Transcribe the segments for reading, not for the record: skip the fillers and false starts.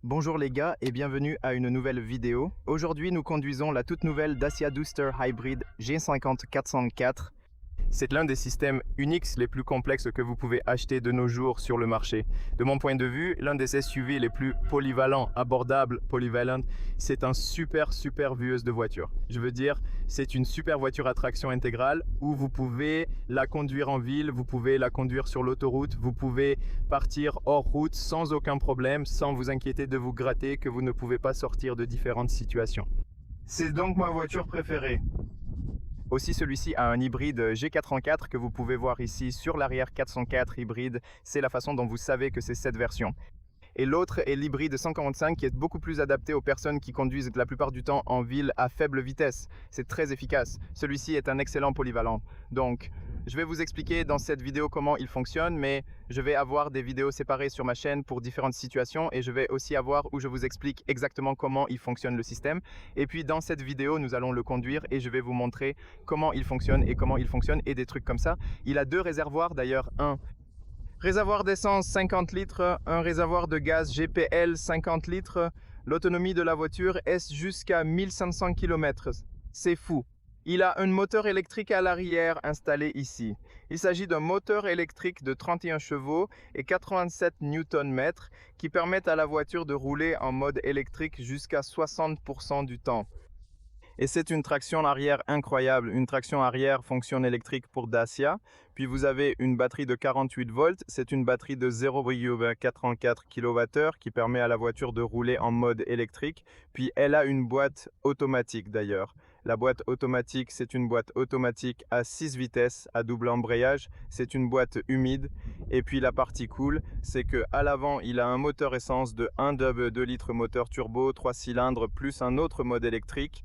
Bonjour les gars et bienvenue à une nouvelle vidéo. Aujourd'hui nous conduisons la toute nouvelle Dacia Duster Hybrid G50 404. C'est l'un des systèmes Unix les plus complexes que vous pouvez acheter de nos jours sur le marché. De mon point de vue, l'un des SUV les plus polyvalents, abordables, polyvalent. C'est un super vueuse de voiture. Je veux dire, c'est une super voiture à traction intégrale où vous pouvez la conduire en ville, vous pouvez la conduire sur l'autoroute, vous pouvez partir hors route sans aucun problème, sans vous inquiéter de vous gratter, que vous ne pouvez pas sortir de différentes situations. C'est donc ma voiture préférée. Aussi, celui-ci a un hybride G404 que vous pouvez voir ici sur l'arrière 404 hybride. C'est la façon dont vous savez que c'est cette version. Et l'autre est l'hybride 145 qui est beaucoup plus adapté aux personnes qui conduisent la plupart du temps en ville à faible vitesse. C'est très efficace. Celui-ci est un excellent polyvalent. Donc, je vais vous expliquer dans cette vidéo comment il fonctionne, mais je vais avoir des vidéos séparées sur ma chaîne pour différentes situations et je vais aussi avoir où je vous explique exactement comment il fonctionne le système. Et puis dans cette vidéo, nous allons le conduire et je vais vous montrer comment il fonctionne et des trucs comme ça. Il a deux réservoirs d'ailleurs, un réservoir d'essence 50 litres, un réservoir de gaz GPL 50 litres. L'autonomie de la voiture est jusqu'à 1500 km. C'est fou. Il a un moteur électrique à l'arrière installé ici. Il s'agit d'un moteur électrique de 31 chevaux et 87 Nm qui permettent à la voiture de rouler en mode électrique jusqu'à 60% du temps. Et c'est une traction arrière incroyable, une traction arrière fonction électrique pour Dacia. Puis vous avez une batterie de 48 volts, c'est une batterie de 0,84 kWh qui permet à la voiture de rouler en mode électrique. Puis elle a une boîte automatique d'ailleurs. La boîte automatique, c'est une boîte automatique à 6 vitesses, à double embrayage. C'est une boîte humide. Et puis la partie cool, c'est qu'à l'avant, il a un moteur essence de 1,2 litres moteur turbo, 3 cylindres, plus un autre mode électrique.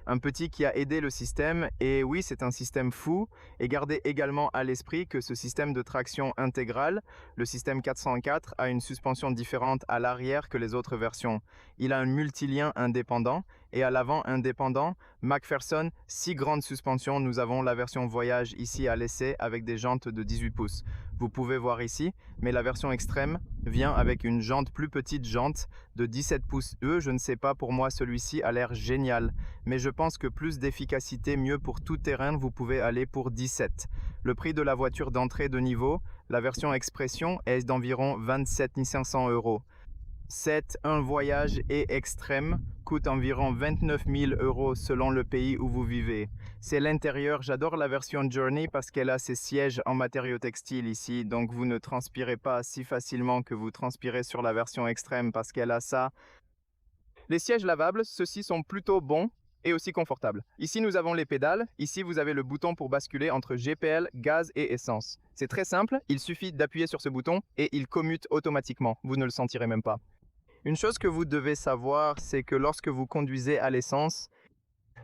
Un petit qui a aidé le système, et oui, c'est un système fou, et gardez également à l'esprit que ce système de traction intégrale, le système 404, a une suspension différente à l'arrière que les autres versions. Il a un multilien indépendant, et à l'avant indépendant, McPherson, 6 grandes suspensions. Nous avons la version voyage ici à l'essai avec des jantes de 18 pouces. Vous pouvez voir ici, mais la version extrême vient avec une jante plus petite, jante de 17 pouces. Je ne sais pas, pour moi celui-ci a l'air génial, mais je pense que plus d'efficacité, mieux pour tout terrain, vous pouvez aller pour 17. Le prix de la voiture d'entrée de niveau, la version Expression, est d'environ 27 500 €. Un voyage et extrême coûte environ 29 000 € selon le pays où vous vivez. C'est l'intérieur, j'adore la version Journey parce qu'elle a ses sièges en matériaux textiles ici, donc vous ne transpirez pas si facilement que vous transpirez sur la version extrême parce qu'elle a ça. Les sièges lavables, ceux-ci sont plutôt bons et aussi confortables. Ici nous avons les pédales, ici vous avez le bouton pour basculer entre GPL, gaz et essence. C'est très simple, il suffit d'appuyer sur ce bouton et il commute automatiquement, vous ne le sentirez même pas. Une chose que vous devez savoir, c'est que lorsque vous conduisez à l'essence,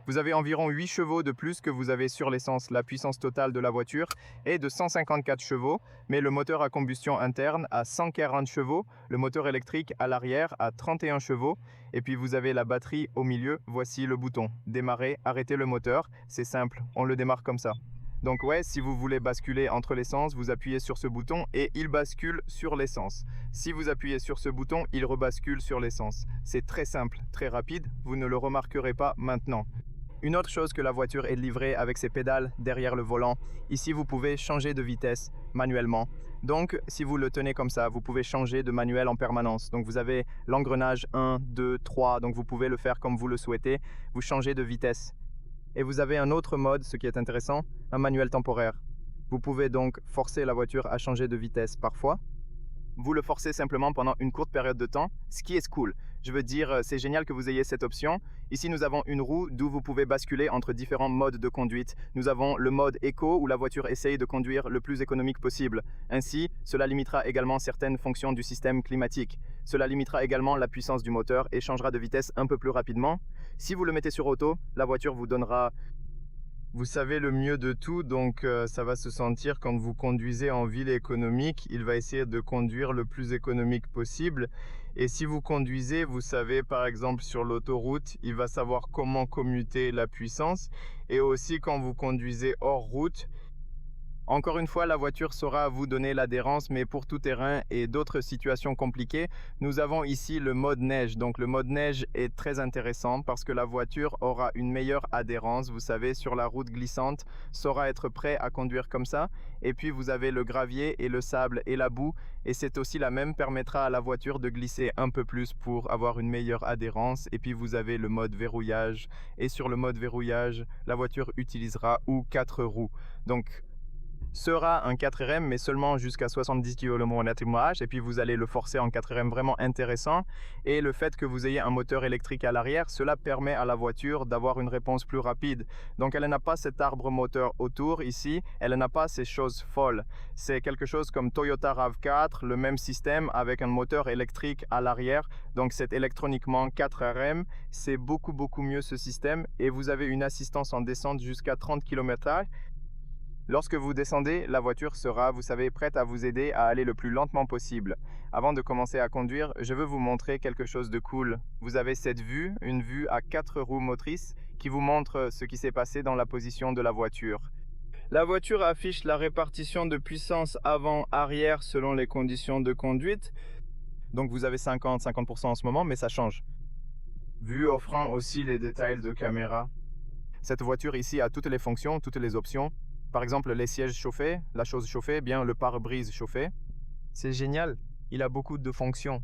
vous avez environ 8 chevaux de plus que vous avez sur l'essence. La puissance totale de la voiture est de 154 chevaux, mais le moteur à combustion interne a 140 chevaux, le moteur électrique à l'arrière a 31 chevaux, et puis vous avez la batterie au milieu. Voici le bouton. Démarrer, arrêter le moteur, c'est simple, on le démarre comme ça. Donc ouais, si vous voulez basculer entre l'essence, vous appuyez sur ce bouton et il bascule sur l'essence. Si vous appuyez sur ce bouton, il rebascule sur l'essence. C'est très simple, très rapide, vous ne le remarquerez pas maintenant. Une autre chose que la voiture est livrée avec ses pédales derrière le volant, ici vous pouvez changer de vitesse manuellement. Donc si vous le tenez comme ça, vous pouvez changer de manuel en permanence. Donc vous avez l'engrenage 1, 2, 3, donc vous pouvez le faire comme vous le souhaitez, vous changez de vitesse. Et vous avez un autre mode, ce qui est intéressant, un manuel temporaire. Vous pouvez donc forcer la voiture à changer de vitesse parfois. Vous le forcez simplement pendant une courte période de temps, ce qui est cool. Je veux dire, c'est génial que vous ayez cette option. Ici, nous avons une roue d'où vous pouvez basculer entre différents modes de conduite. Nous avons le mode éco où la voiture essaye de conduire le plus économique possible. Ainsi, cela limitera également certaines fonctions du système climatique. Cela limitera également la puissance du moteur et changera de vitesse un peu plus rapidement. Si vous le mettez sur auto, la voiture vous donnera... Vous savez le mieux de tout, donc ça va se sentir quand vous conduisez en ville économique. Il va essayer de conduire le plus économique possible. Et si vous conduisez, vous savez par exemple sur l'autoroute, il va savoir comment commuter la puissance. Et aussi quand vous conduisez hors route, Encore une fois, la voiture saura vous donner l'adhérence, mais pour tout terrain et d'autres situations compliquées, nous avons ici le mode neige. Donc le mode neige est très intéressant parce que la voiture aura une meilleure adhérence, vous savez, sur la route glissante, saura être prêt à conduire comme ça. Et puis vous avez le gravier et le sable et la boue, et c'est aussi la même, permettra à la voiture de glisser un peu plus pour avoir une meilleure adhérence. Et puis vous avez le mode verrouillage, et sur le mode verrouillage, la voiture utilisera ou 4 roues. Donc sera un 4RM, mais seulement jusqu'à 70 km/h, et puis vous allez le forcer en 4RM vraiment intéressant. Et le fait que vous ayez un moteur électrique à l'arrière, cela permet à la voiture d'avoir une réponse plus rapide. Donc elle n'a pas cet arbre moteur autour ici, elle n'a pas ces choses folles. C'est quelque chose comme Toyota RAV4, le même système avec un moteur électrique à l'arrière. Donc c'est électroniquement 4RM, c'est beaucoup mieux ce système, et vous avez une assistance en descente jusqu'à 30 km/h. Lorsque vous descendez, la voiture sera, vous savez, prête à vous aider à aller le plus lentement possible. Avant de commencer à conduire, je veux vous montrer quelque chose de cool. Vous avez cette vue, une vue à 4 roues motrices qui vous montre ce qui s'est passé dans la position de la voiture. La voiture affiche la répartition de puissance avant-arrière selon les conditions de conduite. Donc vous avez 50% en ce moment, mais ça change. Vue offrant aussi les détails de caméra. Cette voiture ici a toutes les fonctions, toutes les options. Par exemple, les sièges chauffés, la chose chauffée, bien le pare-brise chauffé. C'est génial, il a beaucoup de fonctions.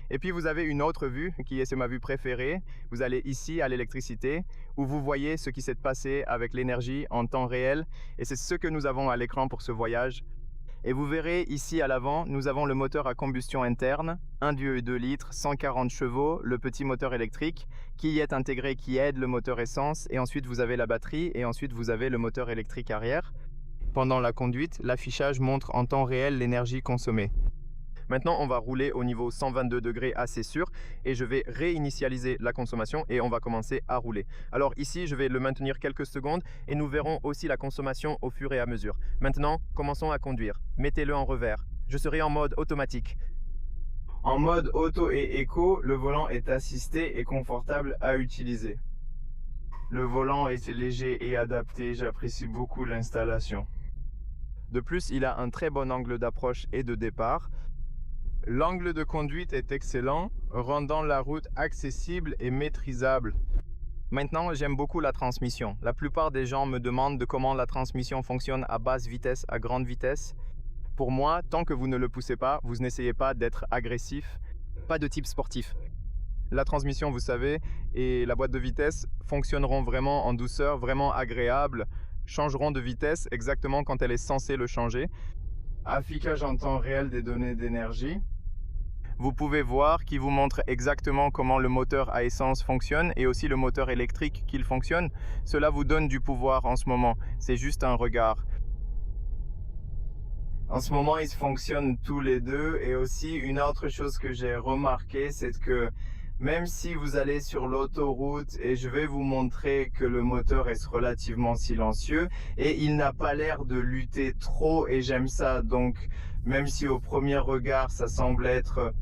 Et puis vous avez une autre vue, c'est ma vue préférée. Vous allez ici à l'électricité, où vous voyez ce qui s'est passé avec l'énergie en temps réel. Et c'est ce que nous avons à l'écran pour ce voyage. Et vous verrez ici à l'avant, nous avons le moteur à combustion interne, 1,2 litres, 140 chevaux, le petit moteur électrique qui y est intégré, qui aide le moteur essence. Et ensuite vous avez la batterie, et ensuite vous avez le moteur électrique arrière. Pendant la conduite, l'affichage montre en temps réel l'énergie consommée. Maintenant, on va rouler au niveau 122 degrés assez sûr, et je vais réinitialiser la consommation et on va commencer à rouler. Alors ici, je vais le maintenir quelques secondes et nous verrons aussi la consommation au fur et à mesure. Maintenant, commençons à conduire. Mettez-le en revers. Je serai en mode automatique. En mode auto et éco, le volant est assisté et confortable à utiliser. Le volant est léger et adapté, j'apprécie beaucoup l'installation. De plus, il a un très bon angle d'approche et de départ. L'angle de conduite est excellent, rendant la route accessible et maîtrisable. Maintenant, j'aime beaucoup la transmission. La plupart des gens me demandent de comment la transmission fonctionne à basse vitesse, à grande vitesse. Pour moi, tant que vous ne le poussez pas, vous n'essayez pas d'être agressif, pas de type sportif. La transmission, vous savez, et la boîte de vitesse fonctionneront vraiment en douceur, vraiment agréable, changeront de vitesse exactement quand elle est censée le changer. Affichage en temps réel des données d'énergie. Vous pouvez voir qui vous montre exactement comment le moteur à essence fonctionne et aussi le moteur électrique qu'il fonctionne. Cela vous donne du pouvoir en ce moment. C'est juste un regard. En ce moment, ils fonctionnent tous les deux. Et aussi, une autre chose que j'ai remarqué, c'est que même si vous allez sur l'autoroute, et je vais vous montrer que le moteur est relativement silencieux et il n'a pas l'air de lutter trop, et j'aime ça. Donc même si au premier regard ça semble être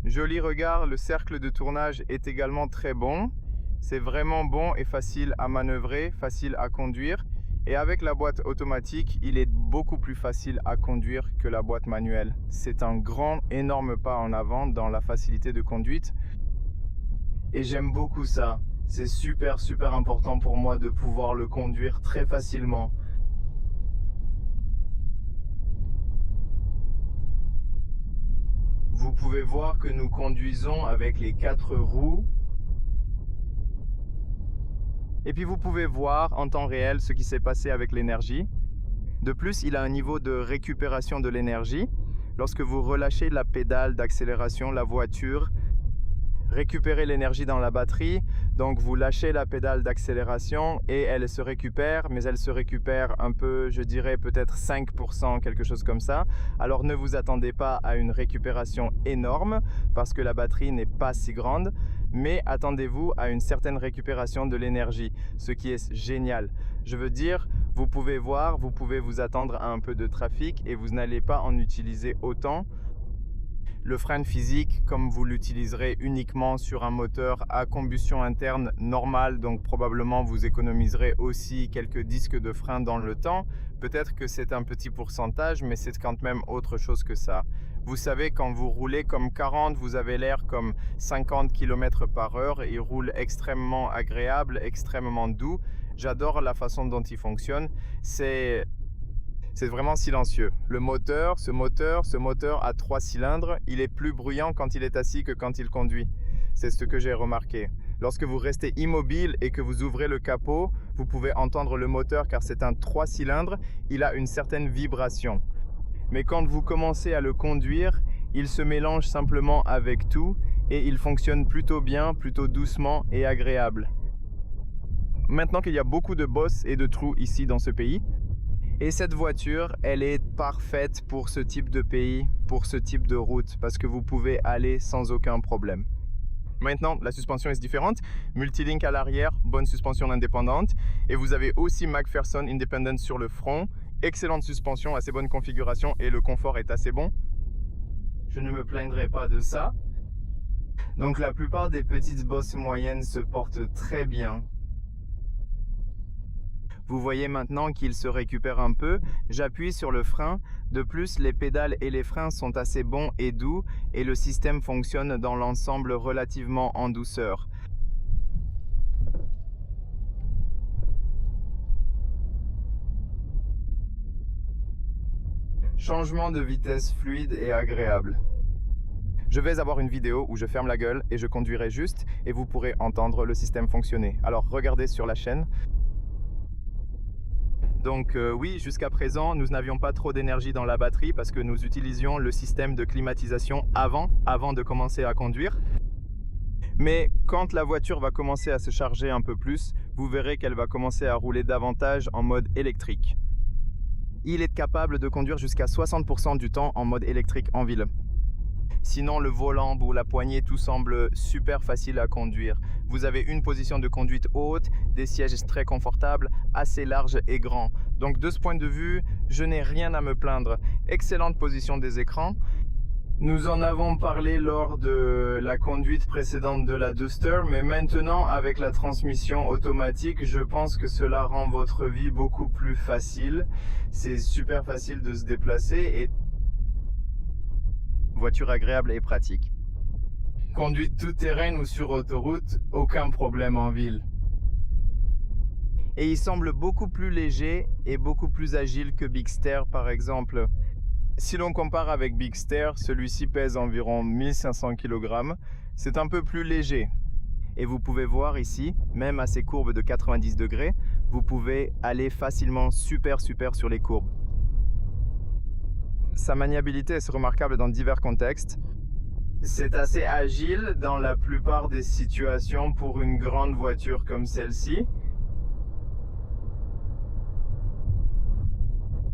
joli regard, le cercle de tournage est également très bon. C'est vraiment bon et facile à manœuvrer, facile à conduire. Et avec la boîte automatique, il est beaucoup plus facile à conduire que la boîte manuelle. C'est un grand, énorme pas en avant dans la facilité de conduite. Et j'aime beaucoup ça. C'est super important pour moi de pouvoir le conduire très facilement. Vous pouvez voir que nous conduisons avec les 4 roues. Et puis vous pouvez voir en temps réel ce qui s'est passé avec l'énergie. De plus, il a un niveau de récupération de l'énergie. Lorsque vous relâchez la pédale d'accélération, la voiture récupère l'énergie dans la batterie. Donc vous lâchez la pédale d'accélération et elle se récupère, mais elle se récupère un peu, je dirais peut-être 5%, quelque chose comme ça. Alors ne vous attendez pas à une récupération énorme parce que la batterie n'est pas si grande, mais attendez-vous à une certaine récupération de l'énergie, ce qui est génial. Je veux dire, vous pouvez vous attendre à un peu de trafic et vous n'allez pas en utiliser autant. Le frein physique, comme vous l'utiliserez uniquement sur un moteur à combustion interne normale, donc probablement vous économiserez aussi quelques disques de frein dans le temps. Peut-être que c'est un petit pourcentage, mais c'est quand même autre chose que ça. Vous savez, quand vous roulez comme 40, vous avez l'air comme 50 km/h. Il roule extrêmement agréable, extrêmement doux. J'adore la façon dont il fonctionne. C'est vraiment silencieux. Ce moteur à 3 cylindres, il est plus bruyant quand il est assis que quand il conduit. C'est ce que j'ai remarqué. Lorsque vous restez immobile et que vous ouvrez le capot, vous pouvez entendre le moteur car c'est un 3 cylindres, il a une certaine vibration. Mais quand vous commencez à le conduire, il se mélange simplement avec tout et il fonctionne plutôt bien, plutôt doucement et agréable. Maintenant qu'il y a beaucoup de bosses et de trous ici dans ce pays, et cette voiture, elle est parfaite pour ce type de pays, pour ce type de route, parce que vous pouvez aller sans aucun problème. Maintenant, la suspension est différente. Multilink à l'arrière, bonne suspension indépendante. Et vous avez aussi McPherson Independent sur le front. Excellente suspension, assez bonne configuration et le confort est assez bon. Je ne me plaindrai pas de ça. Donc la plupart des petites bosses moyennes se portent très bien. Vous voyez maintenant qu'il se récupère un peu. J'appuie sur le frein. De plus, les pédales et les freins sont assez bons et doux et le système fonctionne dans l'ensemble relativement en douceur. Changement de vitesse fluide et agréable. Je vais avoir une vidéo où je ferme la gueule et je conduirai juste et vous pourrez entendre le système fonctionner. Alors regardez sur la chaîne. Donc oui, jusqu'à présent, nous n'avions pas trop d'énergie dans la batterie parce que nous utilisions le système de climatisation avant de commencer à conduire. Mais quand la voiture va commencer à se charger un peu plus, vous verrez qu'elle va commencer à rouler davantage en mode électrique. Il est capable de conduire jusqu'à 60% du temps en mode électrique en ville. Sinon, le volant ou la poignée, tout semble super facile à conduire. Vous avez une position de conduite haute, des sièges très confortables, assez larges et grands. Donc de ce point de vue, je n'ai rien à me plaindre. Excellente position des écrans. Nous en avons parlé lors de la conduite précédente de la Duster, mais maintenant avec la transmission automatique, je pense que cela rend votre vie beaucoup plus facile. C'est super facile de se déplacer et voiture agréable et pratique. Conduite tout-terrain ou sur autoroute, aucun problème en ville. Et il semble beaucoup plus léger et beaucoup plus agile que Bigster par exemple. Si l'on compare avec Bigster, celui-ci pèse environ 1500 kg. C'est un peu plus léger. Et vous pouvez voir ici, même à ces courbes de 90 degrés, vous pouvez aller facilement super sur les courbes. Sa maniabilité est remarquable dans divers contextes. C'est assez agile dans la plupart des situations pour une grande voiture comme celle-ci.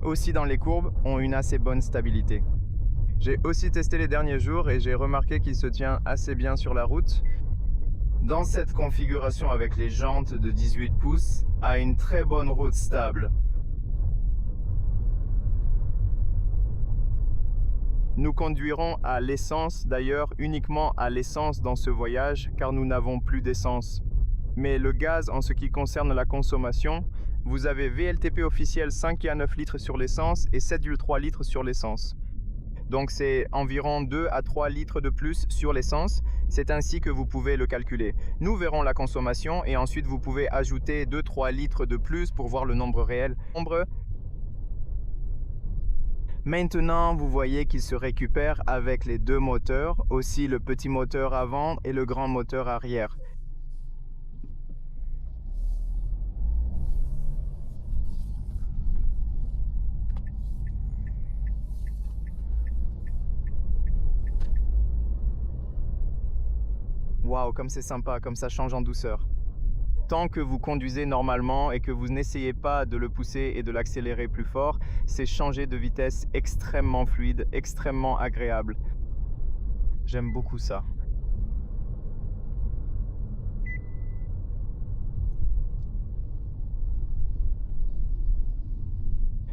Aussi dans les courbes, ont une assez bonne stabilité. J'ai aussi testé les derniers jours et j'ai remarqué qu'il se tient assez bien sur la route. Dans cette configuration avec les jantes de 18 pouces, a une très bonne route stable. Nous conduirons à l'essence, d'ailleurs uniquement à l'essence dans ce voyage, car nous n'avons plus d'essence. Mais le gaz, en ce qui concerne la consommation, vous avez VLTP officiel 5,9 litres sur l'essence et 7,3 litres sur l'essence. Donc c'est environ 2 à 3 litres de plus sur l'essence. C'est ainsi que vous pouvez le calculer. Nous verrons la consommation et ensuite vous pouvez ajouter 2-3 litres de plus pour voir le nombre réel. Maintenant, vous voyez qu'il se récupère avec les deux moteurs, aussi le petit moteur avant et le grand moteur arrière. Waouh, comme c'est sympa, comme ça change en douceur. Tant que vous conduisez normalement et que vous n'essayez pas de le pousser et de l'accélérer plus fort, c'est changer de vitesse extrêmement fluide, extrêmement agréable. J'aime beaucoup ça.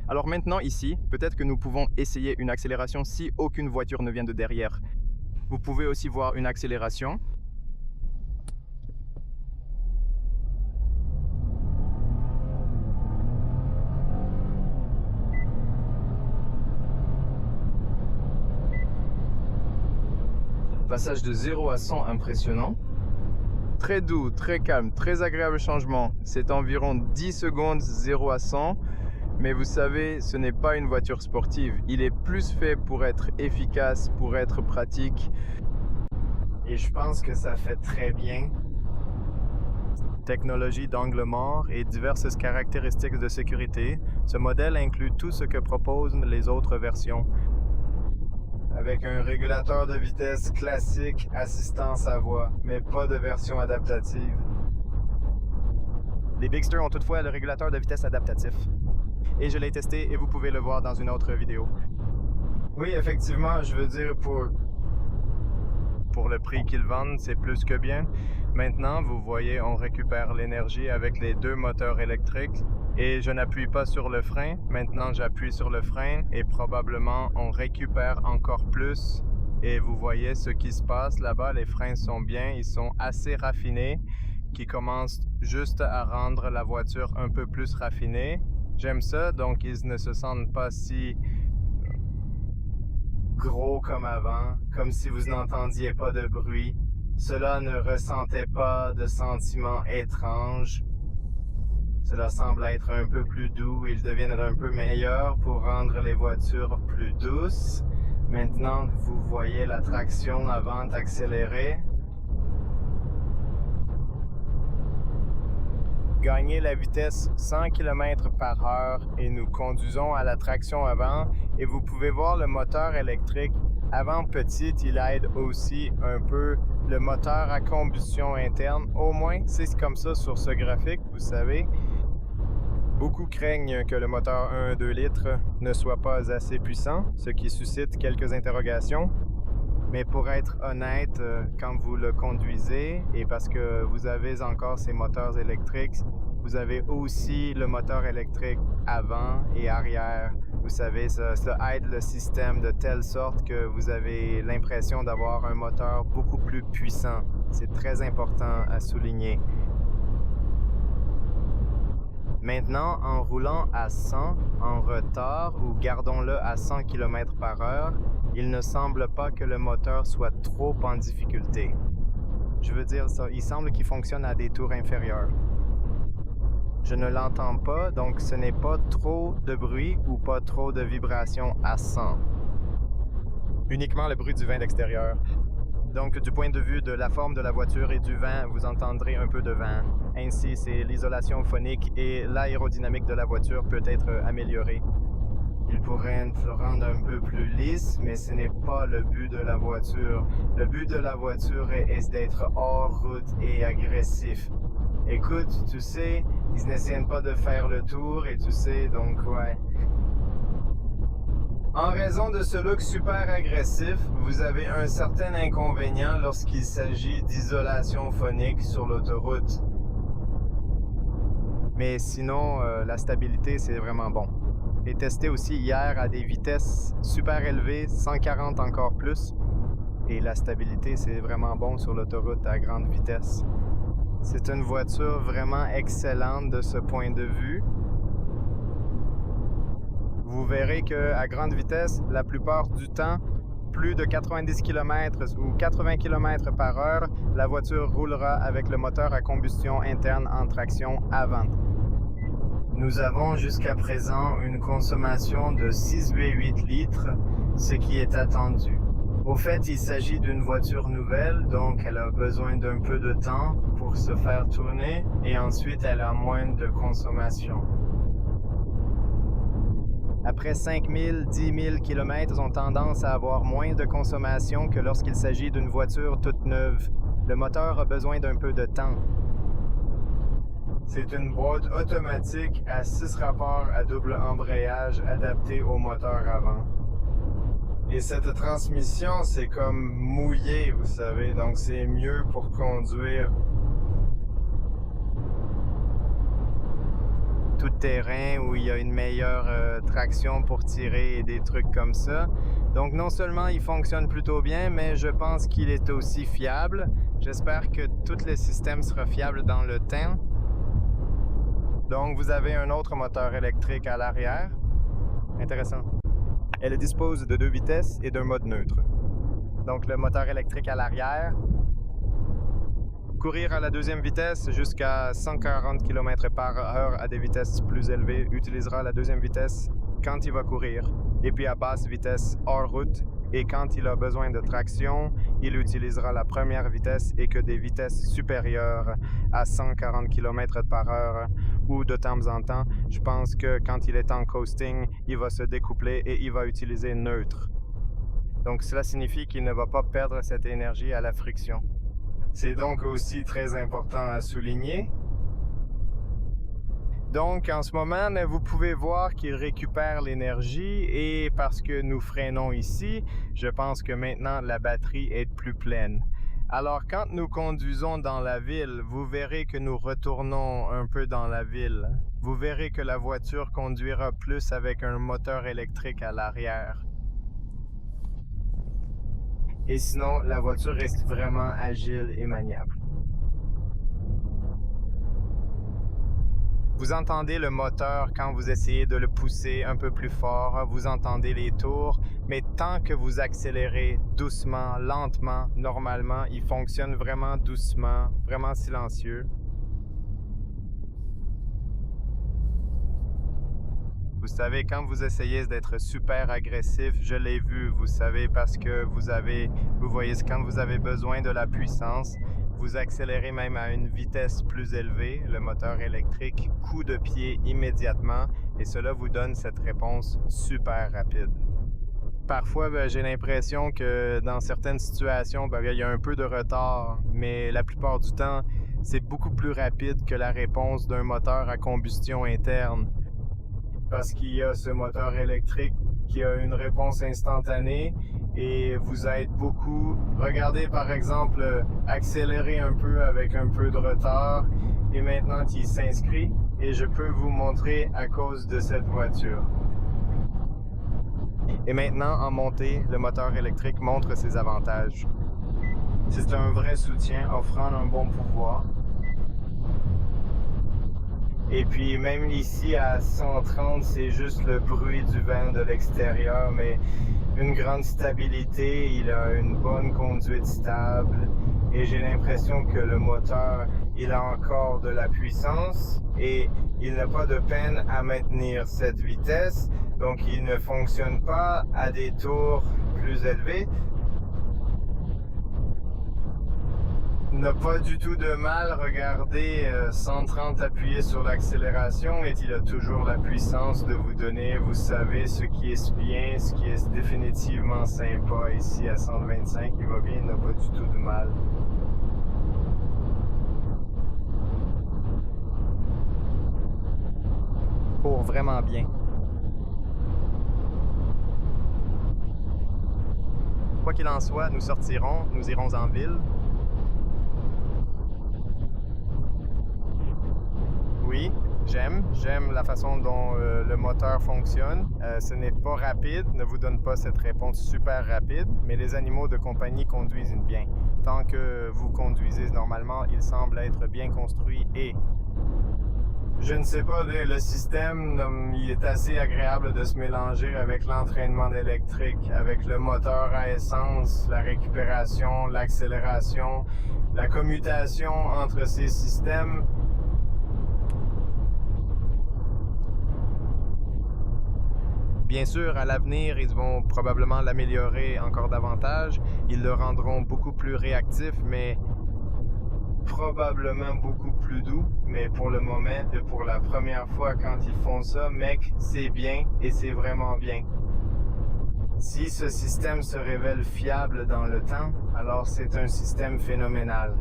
Alors maintenant ici, peut-être que nous pouvons essayer une accélération si aucune voiture ne vient de derrière. Vous pouvez aussi voir une accélération. Passage de 0 à 100 impressionnant. Très doux, très calme, très agréable changement. C'est environ 10 secondes 0 à 100. Mais vous savez, ce n'est pas une voiture sportive. Il est plus fait pour être efficace, pour être pratique. Et je pense que ça fait très bien. Technologie d'angle mort et diverses caractéristiques de sécurité. Ce modèle inclut tout ce que proposent les autres versions. Avec un régulateur de vitesse classique, assistance à voix, mais pas de version adaptative. Les Bigster ont toutefois le régulateur de vitesse adaptatif. Et je l'ai testé et vous pouvez le voir dans une autre vidéo. Oui, effectivement, je veux dire pour le prix qu'ils vendent, c'est plus que bien. Maintenant, vous voyez, on récupère l'énergie avec les deux moteurs électriques et je n'appuie pas sur le frein. Maintenant, j'appuie sur le frein et probablement on récupère encore plus. Et vous voyez ce qui se passe là-bas, les freins sont bien, ils sont assez raffinés, qui commencent juste à rendre la voiture un peu plus raffinée. J'aime ça, donc ils ne se sentent pas si gros comme avant, comme si vous n'entendiez pas de bruit. Cela ne ressentait pas de sentiments étranges. Cela semble être un peu plus doux, ils deviennent un peu meilleurs pour rendre les voitures plus douces. Maintenant, vous voyez la traction avant d'accélérer. Gagner la vitesse 100 km/h et nous conduisons à la traction avant et vous pouvez voir le moteur électrique. Avant petit, il aide aussi un peu le moteur à combustion interne. Au moins, c'est comme ça sur ce graphique, vous savez. Beaucoup craignent que le moteur 1,2 litres ne soit pas assez puissant, ce qui suscite quelques interrogations. Mais pour être honnête, quand vous le conduisez, et parce que vous avez encore ces moteurs électriques, vous avez aussi le moteur électrique avant et arrière. Vous savez, ça aide le système de telle sorte que vous avez l'impression d'avoir un moteur beaucoup plus puissant. C'est très important à souligner. Maintenant, en roulant à 100, en retard ou gardons-le à 100 km/h, il ne semble pas que le moteur soit trop en difficulté. Je veux dire, il semble qu'il fonctionne à des tours inférieurs. Je ne l'entends pas, donc ce n'est pas trop de bruit ou pas trop de vibration à 100. Uniquement le bruit du vent d'extérieur. Donc, du point de vue de la forme de la voiture et du vent, vous entendrez un peu de vent. Ainsi, c'est l'isolation phonique et l'aérodynamique de la voiture peut être améliorée. Il pourrait le rendre un peu plus lisse, mais ce n'est pas le but de la voiture. Le but de la voiture est d'être hors route et agressif. Écoute, tu sais, ils n'essaient pas de faire le tour et tu sais, donc ouais. En raison de ce look super agressif, vous avez un certain inconvénient lorsqu'il s'agit d'isolation phonique sur l'autoroute. Mais sinon, la stabilité, c'est vraiment bon. J'ai testé aussi hier à des vitesses super élevées, 140 encore plus. Et la stabilité, c'est vraiment bon sur l'autoroute à grande vitesse. C'est une voiture vraiment excellente de ce point de vue. Vous verrez qu'à grande vitesse, la plupart du temps, plus de 90 km ou 80 km/h, la voiture roulera avec le moteur à combustion interne en traction avant. Nous avons jusqu'à présent une consommation de 6,8 litres, ce qui est attendu. Au fait, il s'agit d'une voiture nouvelle, donc elle a besoin d'un peu de temps pour se faire tourner et ensuite elle a moins de consommation. Après 5 000, 10 000 km, ils ont tendance à avoir moins de consommation que lorsqu'il s'agit d'une voiture toute neuve. Le moteur a besoin d'un peu de temps. C'est une boîte automatique à 6 rapports à double embrayage adaptée au moteur avant. Et cette transmission, c'est comme mouillé, vous savez, donc c'est mieux pour conduire tout terrain où il y a une meilleure traction pour tirer et des trucs comme ça. Donc non seulement il fonctionne plutôt bien, mais je pense qu'il est aussi fiable. J'espère que tout le système sera fiable dans le temps. Donc vous avez un autre moteur électrique à l'arrière. Intéressant. Elle dispose de 2 vitesses et d'un mode neutre. Donc le moteur électrique à l'arrière, courir à la deuxième vitesse jusqu'à 140 km/h à des vitesses plus élevées, utilisera la deuxième vitesse quand il va courir. Et puis à basse vitesse hors route, et quand il a besoin de traction, il utilisera la première vitesse et que des vitesses supérieures à 140 km/h ou de temps en temps, je pense que quand il est en coasting, il va se découpler et il va utiliser neutre. Donc cela signifie qu'il ne va pas perdre cette énergie à la friction. C'est donc aussi très important à souligner. Donc, en ce moment, vous pouvez voir qu'il récupère l'énergie et parce que nous freinons ici, je pense que maintenant la batterie est plus pleine. Alors, quand nous conduisons dans la ville, vous verrez que nous retournons un peu dans la ville. Vous verrez que la voiture conduira plus avec un moteur électrique à l'arrière. Et sinon, la voiture reste vraiment agile et maniable. Vous entendez le moteur quand vous essayez de le pousser un peu plus fort, vous entendez les tours, mais tant que vous accélérez doucement, lentement, normalement, il fonctionne vraiment doucement, vraiment silencieux. Vous savez, quand vous essayez d'être super agressif, je l'ai vu, vous savez, parce que vous voyez, quand vous avez besoin de la puissance, vous accélérez même à une vitesse plus élevée, le moteur électrique, coup de pied immédiatement, et cela vous donne cette réponse super rapide. Parfois, j'ai l'impression que dans certaines situations, il y a un peu de retard, mais la plupart du temps, c'est beaucoup plus rapide que la réponse d'un moteur à combustion interne. Parce qu'il y a ce moteur électrique qui a une réponse instantanée et vous aide beaucoup. Regardez par exemple, accélérer un peu avec un peu de retard et maintenant il s'inscrit et je peux vous montrer à cause de cette voiture. Et maintenant en montée, le moteur électrique montre ses avantages. C'est un vrai soutien offrant un bon pouvoir. Et puis même ici à 130, c'est juste le bruit du vent de l'extérieur, mais une grande stabilité, il a une bonne conduite stable et j'ai l'impression que le moteur, il a encore de la puissance et il n'a pas de peine à maintenir cette vitesse, donc il ne fonctionne pas à des tours plus élevés. N'a pas du tout de mal, regardez, 130 appuyé sur l'accélération et il a toujours la puissance de vous donner, vous savez, ce qui est bien, ce qui est définitivement sympa ici à 125, il va bien, il n'a pas du tout de mal. Court vraiment bien. Quoi qu'il en soit, nous sortirons, nous irons en ville. Oui, j'aime la façon dont le moteur fonctionne. Ce n'est pas rapide, ne vous donne pas cette réponse super rapide, mais les animaux de compagnie conduisent bien. Tant que vous conduisez normalement, il semble être bien construit et je ne sais pas, le système, il est assez agréable de se mélanger avec l'entraînement électrique, avec le moteur à essence, la récupération, l'accélération, la commutation entre ces systèmes. Bien sûr, à l'avenir, ils vont probablement l'améliorer encore davantage. Ils le rendront beaucoup plus réactif, mais probablement beaucoup plus doux. Mais pour le moment, et pour la première fois quand ils font ça, mec, c'est bien et c'est vraiment bien. Si ce système se révèle fiable dans le temps, alors c'est un système phénoménal.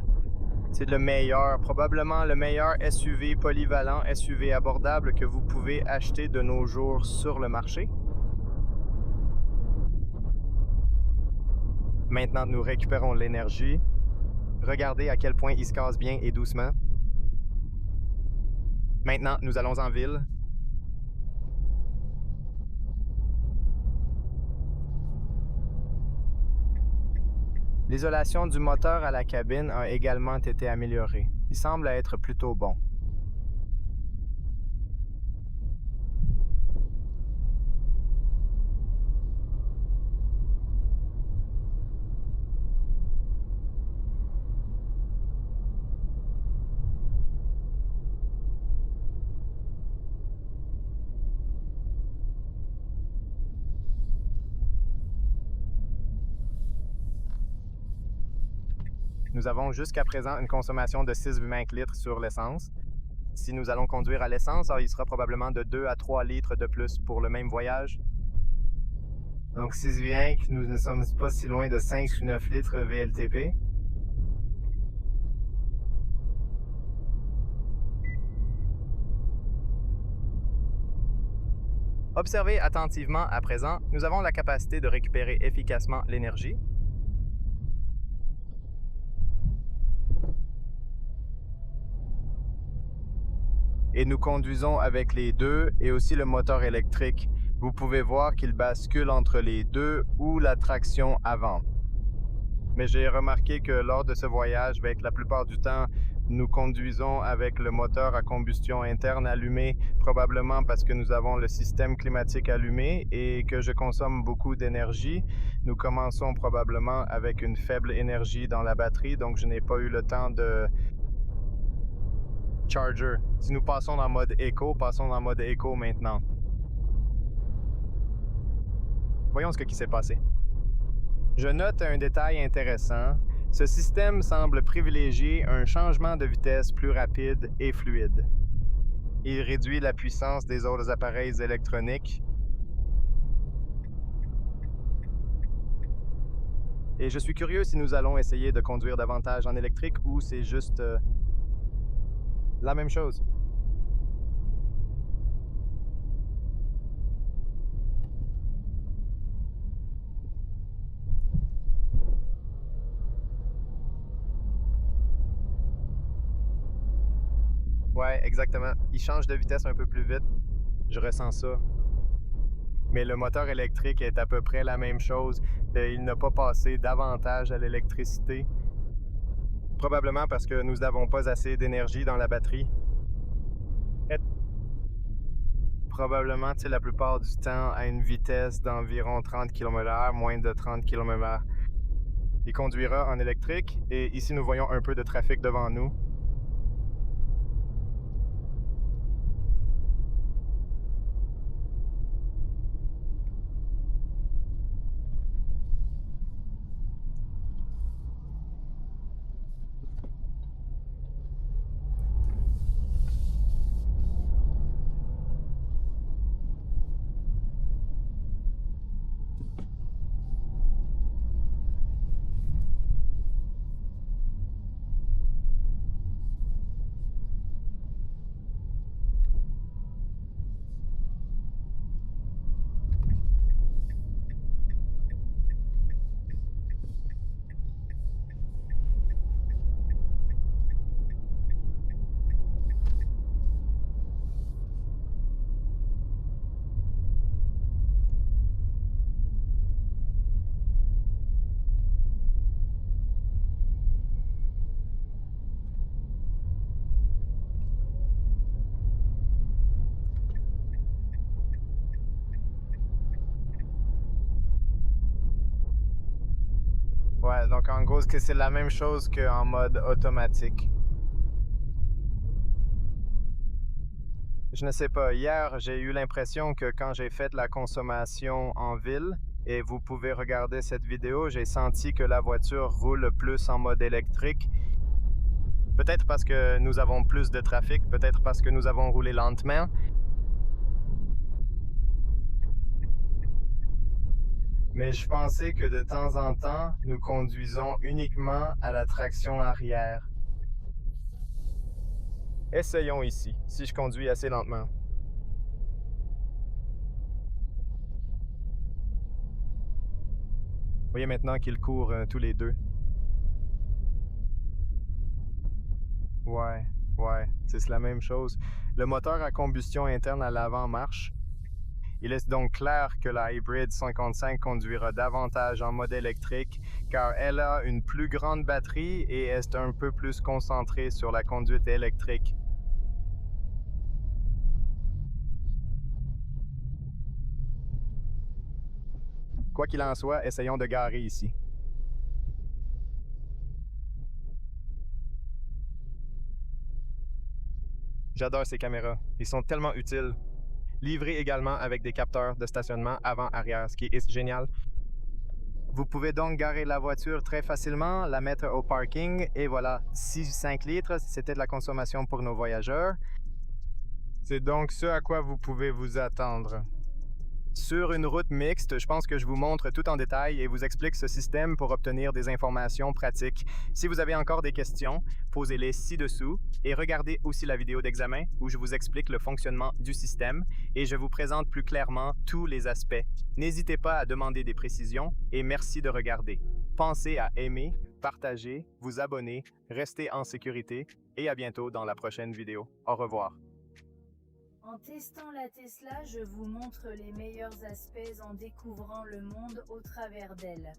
C'est le meilleur, probablement le meilleur SUV polyvalent, SUV abordable que vous pouvez acheter de nos jours sur le marché. Maintenant, nous récupérons l'énergie. Regardez à quel point il se casse bien et doucement. Maintenant, nous allons en ville. L'isolation du moteur à la cabine a également été améliorée. Il semble être plutôt bon. Nous avons jusqu'à présent une consommation de 6,5 litres sur l'essence. Si nous allons conduire à l'essence, il sera probablement de 2 à 3 litres de plus pour le même voyage. Donc 6,5, nous ne sommes pas si loin de 5 ou 9 litres VLTP. Observez attentivement à présent, nous avons la capacité de récupérer efficacement l'énergie. Et nous conduisons avec les deux et aussi le moteur électrique. Vous pouvez voir qu'il bascule entre les deux ou la traction avant. Mais j'ai remarqué que lors de ce voyage, la plupart du temps, nous conduisons avec le moteur à combustion interne allumé, probablement parce que nous avons le système climatique allumé et que je consomme beaucoup d'énergie. Nous commençons probablement avec une faible énergie dans la batterie, donc je n'ai pas eu le temps de charger. Si nous passons dans mode éco maintenant. Voyons ce qui s'est passé. Je note un détail intéressant. Ce système semble privilégier un changement de vitesse plus rapide et fluide. Il réduit la puissance des autres appareils électroniques. Et je suis curieux si nous allons essayer de conduire davantage en électrique ou c'est juste la même chose. Ouais, exactement. Il change de vitesse un peu plus vite. Je ressens ça. Mais le moteur électrique est à peu près la même chose. Il n'a pas passé davantage à l'électricité. Probablement parce que nous n'avons pas assez d'énergie dans la batterie. Probablement, la plupart du temps, à une vitesse d'environ 30 km/h, moins de 30 km/h. Il conduira en électrique et ici nous voyons un peu de trafic devant nous. Ouais, donc en gros, c'est la même chose qu'en mode automatique. Je ne sais pas, hier, j'ai eu l'impression que quand j'ai fait la consommation en ville, et vous pouvez regarder cette vidéo, j'ai senti que la voiture roule plus en mode électrique. Peut-être parce que nous avons plus de trafic, peut-être parce que nous avons roulé lentement. Mais je pensais que de temps en temps, nous conduisons uniquement à la traction arrière. Essayons ici, si je conduis assez lentement. Vous voyez maintenant qu'ils courent tous les deux. Ouais, c'est la même chose. Le moteur à combustion interne à l'avant marche. Il est donc clair que la Hybrid 55 conduira davantage en mode électrique car elle a une plus grande batterie et est un peu plus concentrée sur la conduite électrique. Quoi qu'il en soit, essayons de garer ici. J'adore ces caméras, ils sont tellement utiles. Livrés également avec des capteurs de stationnement avant-arrière, ce qui est génial. Vous pouvez donc garer la voiture très facilement, la mettre au parking et voilà, 6-5 litres, c'était de la consommation pour nos voyageurs. C'est donc ce à quoi vous pouvez vous attendre. Sur une route mixte, je pense que je vous montre tout en détail et vous explique ce système pour obtenir des informations pratiques. Si vous avez encore des questions, posez-les ci-dessous et regardez aussi la vidéo d'examen où je vous explique le fonctionnement du système et je vous présente plus clairement tous les aspects. N'hésitez pas à demander des précisions et merci de regarder. Pensez à aimer, partager, vous abonner, rester en sécurité et à bientôt dans la prochaine vidéo. Au revoir. En testant la Tesla, je vous montre les meilleurs aspects en découvrant le monde au travers d'elle.